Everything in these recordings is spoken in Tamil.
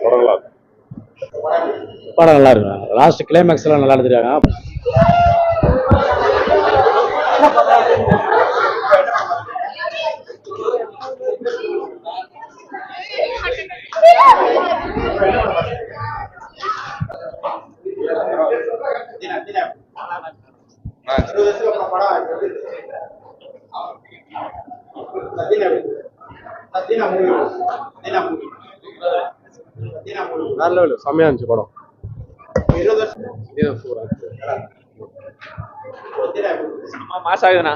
படம் நல்லா இருக்கும். படம் நல்லா இருக்கும். லாஸ்ட் கிளைமேக்ஸ் எல்லாம் நல்லா எடுத்துருக்காங்க. செம்மையா இருந்துச்சு படம். மாசாகுதுண்ணா.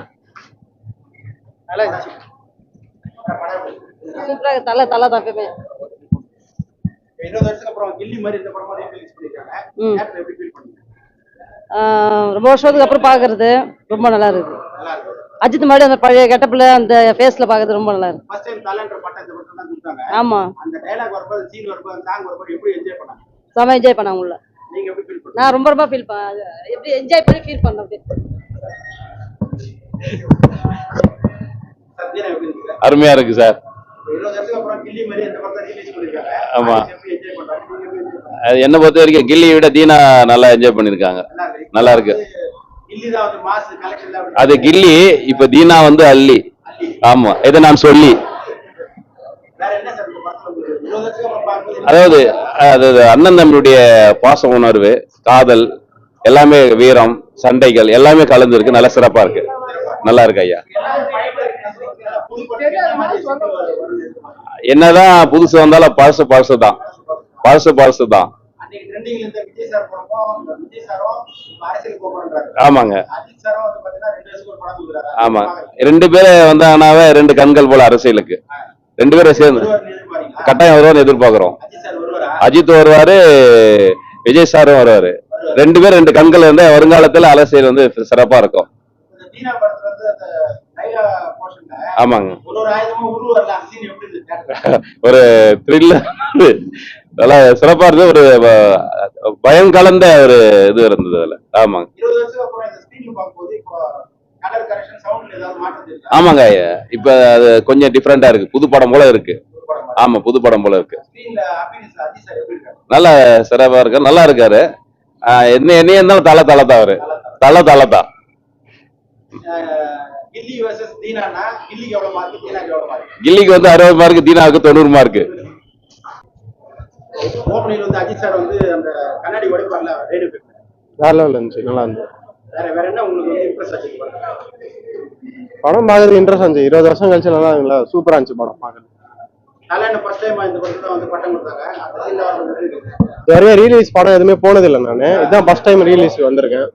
சூப்பராக தலை தலை தான் எப்பவுமே. 20 வருஷத்துக்கு அப்புறம் கில்லி மாதிரி இந்த படமா ரிலீஸ் பண்ணிருக்காங்க. எப்படி ஃபீல் பண்ணீங்க? ரொம்ப வருஷத்துக்கு அப்புறம் பாக்குறது ரொம்ப நல்லா இருக்கு. அஜித் மாதிரி அந்த பழைய கெட்டப்ல அந்த ஃபேஸ்ல பாக்குறது ரொம்ப நல்லா இருக்கு. ஃபர்ஸ்ட் டைம் டாலன்ட் பட்டம் இந்த படத்துல தான் கொடுத்தாங்க. ஆமா, அந்த டயலாக் வரும்போது, சீன் வரும்போது, சாங் வரும்போது எப்படி என்ஜாய் பண்ணாங்க? செம என்ஜாய் பண்ணாங்க உள்ள. நீங்க எப்படி ஃபீல் பண்ணீங்க? நான் ரொம்ப ஃபீல் பண்ணேன். எப்படி என்ஜாய் பண்ணி ஃபீல் பண்ணேன். சத்யனா எப்படி இருக்கு? அருமையா இருக்கு சார். 20 வருஷத்துக்கு அப்புறம் கில்லி மாதிரி இந்த படத்தை ரிலீஸ் பண்ணிருக்காங்க. ஆமா. எப்படி என்ஜாய் பண்றாங்க? நீங்க எப்படி என்ஜாய் பண்ணீங்க? அது என்ன பொறுத்த வரைக்கும் கில்லியை விட தீனா நல்லா என்ஜாய் பண்ணிருக்காங்க. நல்லா இருக்கு. கில்லி தான் வந்து மாஸ் கலெக்ஷன் தான். அது கில்லி, இப்ப தீனா வந்து அள்ளி. ஆமா, இதை நான் சொல்லி. வேற என்ன சார் இந்த படத்துல உங்களுக்கு 20 வருஷத்துக்கு அப்புறம் பார்க்கும்போது அதாவது அது அண்ணன் தம்பியுடைய பாச உணர்வு, காதல், எல்லாமே வீரம், சண்டைகள் எல்லாமே கலந்து இருக்கு. நல்லா சிறப்பா இருக்கு. நல்லா இருக்கு ஐயா. என்னதான் புதுசு வந்தாலும் பழசு தான். அன்னைக்கு ட்ரெண்டிங்ல இருந்த விஜய் சார் படமும் விஜய் சாரும் அரசியல் போறாங்க. ஆமாங்க. அஜித் சாரும் வந்து பாத்தீங்கன்னா 2 வருஷத்துக்கு ஒரு படம் கொடுக்குறாரு. ஆமா, 2 பேரு வந்தாங்கன்னாவே 2 கண்கள் போல அரசியலுக்கு. 2 பேரும் சேர்ந்து கட்டாயம் வருவான்னு எதிர்பார்க்கிறோம். அஜித் வருவாரு, விஜய் சாரும் வருவாரு. 2 பேரும் 2 கண்கள் வந்து வருங்காலத்துல அரசியல் வந்து சிறப்பா இருக்கும். ஆமாங்க. ஒரு த்ரில்லர், நல்லா சிறப்பா இருந்தது. ஒரு பயம் கலந்த ஒரு இது இருந்தது அதுல. ஆமாங்க. ஆமாங்க ஐயா, இப்ப அது கொஞ்சம் டிஃபரெண்டா இருக்கு. புது படம் போல இருக்கு. ஆமா, புது படம் போல இருக்கு. நல்லா சிறப்பா இருக்கு. நல்லா இருக்காரு. என்ன இருந்தாலும் தலை தான் அவரு. தலை தான். கில்லிக்கு வந்து 60 மார்க், தீனாவுக்கு 90 மார்க். அஜித் சார் வந்து அந்த கண்ணாடி உடைப்பார்ல, வேற லெவல்ல இருந்துச்சு. நல்லா இருந்துச்சு. வேற என்ன உங்களுக்கு இம்ப்ரெஸ் ஆச்சு? படம் பார்க்கறது இன்ட்ரெஸ்ட் இருந்துச்சு. 20 வருஷம் கழிச்சு நல்லா இருக்குல்ல, சூப்பரா இருந்துச்சு படம் பார்க்கறது. ஃபர்ஸ்ட் டைம் இந்த படத்துல வந்து பட்டம் கொடுத்தாங்க. அந்த சீன்ல வந்து நிறைய ரீலீஸ் படம் எதுவுமே போனது இல்லை நானு. இதுதான் ஃபர்ஸ்ட் டைம் ரீலீஸ் வந்திருக்கேன்.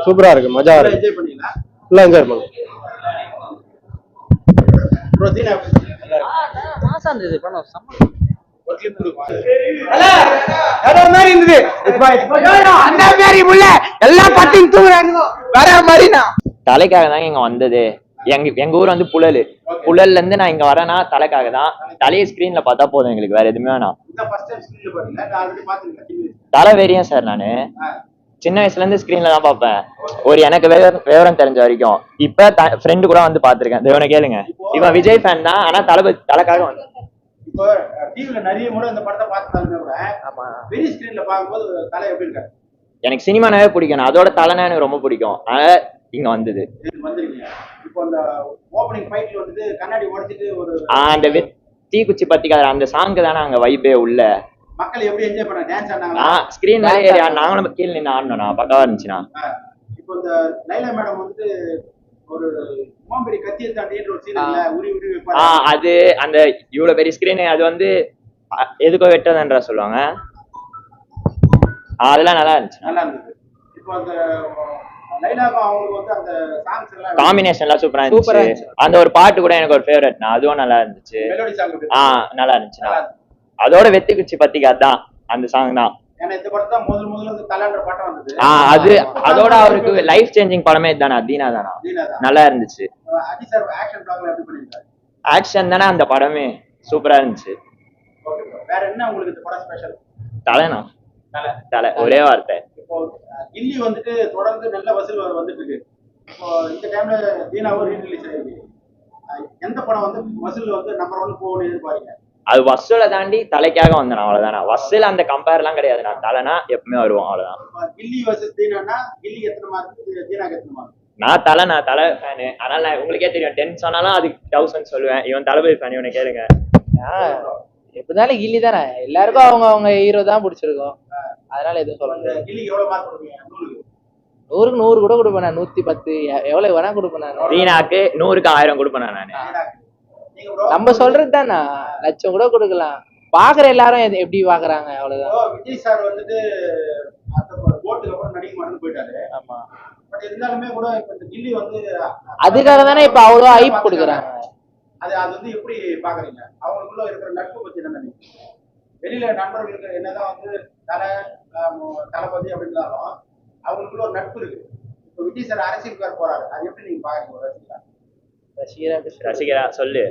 சூப்பரா இருக்கு, மஜா இருக்கு. என்ஜாய் பண்ணீங்களா? ஃபுல்லா என்ஜாய் பண்ணு. மாசா இருந்தது படம். ஒரு கிளிப் கொடுங்க. தலைக்காக தாங்க இங்க வந்தது. எங்க ஊர் வந்து புழல்ல இருந்து நான் இங்க வரேன்னா தலைக்காக தான். தலையை ஸ்கிரீன்ல பார்த்தா போதும், எங்களுக்கு வேற எதுவுமே வேணாம். தலை வெறியன் சார். நானு சின்ன வயசுல இருந்து ஸ்கிரீன்ல தான் பார்ப்பேன். ஒரு எனக்கு விவரம் தெரிஞ்ச வரைக்கும். இப்ப ஃப்ரெண்டு கூட வந்து பாத்துருக்கேன். இவனை கேளுங்க, இவன் விஜய் ஃபேன் தான். ஆனா தலைக்காக வந்து இப்போ டிவில நிறைய முறை இந்த படத்தை பார்த்தாலுமே கூட பெரிய ஸ்கிரீன்ல பார்க்கும்போது தலை எப்படி இருக்காரு? எனக்கு சினிமானாவே பிடிக்கும். அதோட தலைனா எனக்கு ரொம்ப பிடிக்கும். அதனால இங்க வந்தது. இப்போ அந்த ஓப்பனிங் ஃபைட்ல வந்து கண்ணாடி உடைச்சிட்டு ஒரு அந்த தீக்குச்சி பத்திக்காத அந்த சாங்கு தானே அங்க வைப்பே உள்ள. மக்கள் எப்படி என்ஜாய் பண்ண டான்ஸ் ஆனாங்க. ஸ்கிரீன் மேலே நாங்களும் கீழே நின்று ஆடணும்னா பக்காவா இருந்துச்சுண்ணா. இப்போ இந்த லைலா மேடம் வந்து ஒரு மாம்பெரி கத்தியை தாண்டின்ற ஒரு சீன் இல்ல, உரி வைப்பாங்க. அது அந்த இவ்வளவு பெரிய ஸ்கிரீன், அது வந்து எதுக்கோ வெட்டதுன்றா சொல்லுவாங்க. அதெல்லாம் நல்லா இருந்துச்சு. இப்போ அந்த லைலாக்கும் அவங்களுக்கு வந்து அந்த சாங்ஸ் எல்லாம் காம்பினேஷன் எல்லாம் சூப்பரா இருந்துச்சு. அந்த ஒரு பாட்டு கூட எனக்கு ஒரு ஃபேவரட்னா, அதுவும் நல்லா இருந்துச்சு. மெலோடி சாங் நல்லா இருந்துச்சுண்ணா. அதோட வெத்துக்குச்சி பத்திக்காதான் அந்த சாங் தான். ஏன்னா இந்த படத்தை தான் முதல்ல தலைன்ற பாட்டம் வந்தது. அது அதோட அவருக்கு லைஃப் சேஞ்சிங் படமே தானா, தீனா தானா. நல்லா இருந்துச்சு. அஜித் சார் ஆக்ஷன் பிளாக்ல எப்படி பண்ணிருக்காரு? ஆக்ஷன் தானே அந்த படமே சூப்பரா இருந்துச்சு. ஓகே, வேற என்ன உங்களுக்கு இந்த படம் ஸ்பெஷல்? தலைனா தலை ஒரே வார்த்தை. இப்போ கில்லி வந்துட்டு தொடர்ந்து நல்ல வசூல் வந்துட்டு இருக்கு. இப்போ இந்த டைம்ல தீனாவும் ரீரிலீஸ் ஆயிருக்கு. எந்த படம் வந்து வசூல் வந்து நம்பர் 1 போகணும்னு எதிர்பார்க்கீங்க? அது வசூலை தாண்டி தலைக்காக வந்தேன் அவ்வளவுதான். வசூல் அந்த கம்பேர் எல்லாம் கிடையாது. நான் தலைனா எப்பவுமே வருவோம் அவ்வளவுதான். கில்லி வர்சஸ் தீனானா கில்லி எத்தனை மார்க் தீனாக்கு எத்தனை மார்க்? நான் தலை ஃபேனு. அதனால நான் உங்களுக்கே தெரியும் 10 சொன்னாலும் அதுக்கு 1000 சொல்லுவேன். இவன் தளபதி ஃபேன், இவனை கேளுங்க. எப்படினாலும் கில்லி தானே, எல்லாருக்கும் அவங்க அவங்க ஹீரோ தான் பிடிச்சிருக்கும், அதனால எதுவும் சொல்ல முடியாது. கில்லி எவ்வளவு மார்க் கொடுப்பீங்க? 100க்கு 100க்கு 100 கூட கொடுப்பேன் நான், 110 எவ்வளவு வேணா கொடுப்பேன் நான். தீனாக்கு 100க்கு 1000 கொடுப்பேன் நானு. தீனாக்கு. நீங்க bro நம்ம சொல்றது தானே, லட்சம் கூட கொடுக்கலாம். பாக்குற எல்லாரும் எப்படி பாக்குறாங்க அவ்வளவுதான். விஜய் சார் வந்துட்டு அந்த ஓட்டுக்கு அப்புறம் நடிக்க மாட்டேன்னு போயிட்டாரு. ஆமா, பட் இருந்தாலுமே கூட இப்ப இந்த கில்லி வந்து அதுக்காக தானே இப்ப அவ்வளவு ஹைப் கொடுக்குறாங்க. அது அது வந்து எப்படி பாக்குறீங்க? அவங்களுக்குள்ள இருக்கிற நட்பு பத்தி என்ன நினைக்கிறீங்க? வெளியில நண்பர்களுக்கு என்னதான் வந்து தளபதி அப்படின்னாலும் அவங்களுக்குள்ள ஒரு நட்பு இருக்கு. இப்போ விஜய் சார் அரசியலுக்கு வர போறாரு, அது எப்படி நீங்க பாக்குறீங்க? ரசிகரா சொல்லு.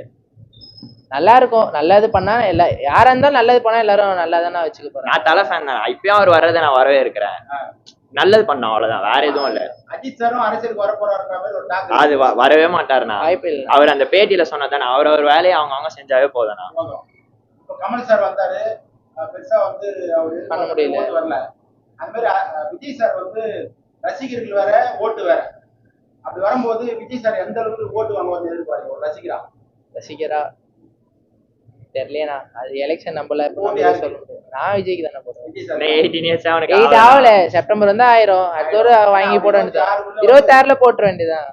நல்லா இருக்கும், நல்லது பண்ணா எல்லா யாரா இருந்தாலும் நல்லது பண்ணா எல்லாரும் நல்லா தானே வச்சுக்க போறாங்க. நான் தலை ஃபேன் தான். இப்பயும் அவர் வர்றதை நான் வரவே இருக்கிறேன். நல்லது பண்ண அவ்வளவுதான், வேற எதுவும் இல்ல. அஜித் சாரும் அரசியலுக்கு வர போறாருன்ற மாதிரி ஒரு டாக் அது வரவே மாட்டாருண்ணா. வாய்ப்பு இல்லை. அவர் அந்த பேட்டியில சொன்னதானே, அவர் வேலையை அவங்க செஞ்சாவே போதும்ண்ணா. இப்போ கமல் சார் வந்தாரு, பெருசா வந்து அவர் பண்ண முடியல, ஓட்டு வரல. அந்த மாதிரி விஜய் சார் வந்து ரசிகர்கள் வேற ஓட்டு வேற. அப்படி வரும்போது விஜய் சார் எந்த அளவுக்கு ஓட்டு வாங்குவாங்க எதிர்பார்க்க ஒரு ரசிகரா தெரியலையா? அது எலெக்ஷன் நம்மள சொல்ல முடியும். நான் விஜய்க்கு தானே போடுறேன். விஜய் சார் 18 years அவனுக்கு 8 ஆகல, செப்டம்பர் வந்து 1000 அடுத்த ஒரு வாங்கி போட வேண்டியதான், 26ல போட்டுற வேண்டியதான்.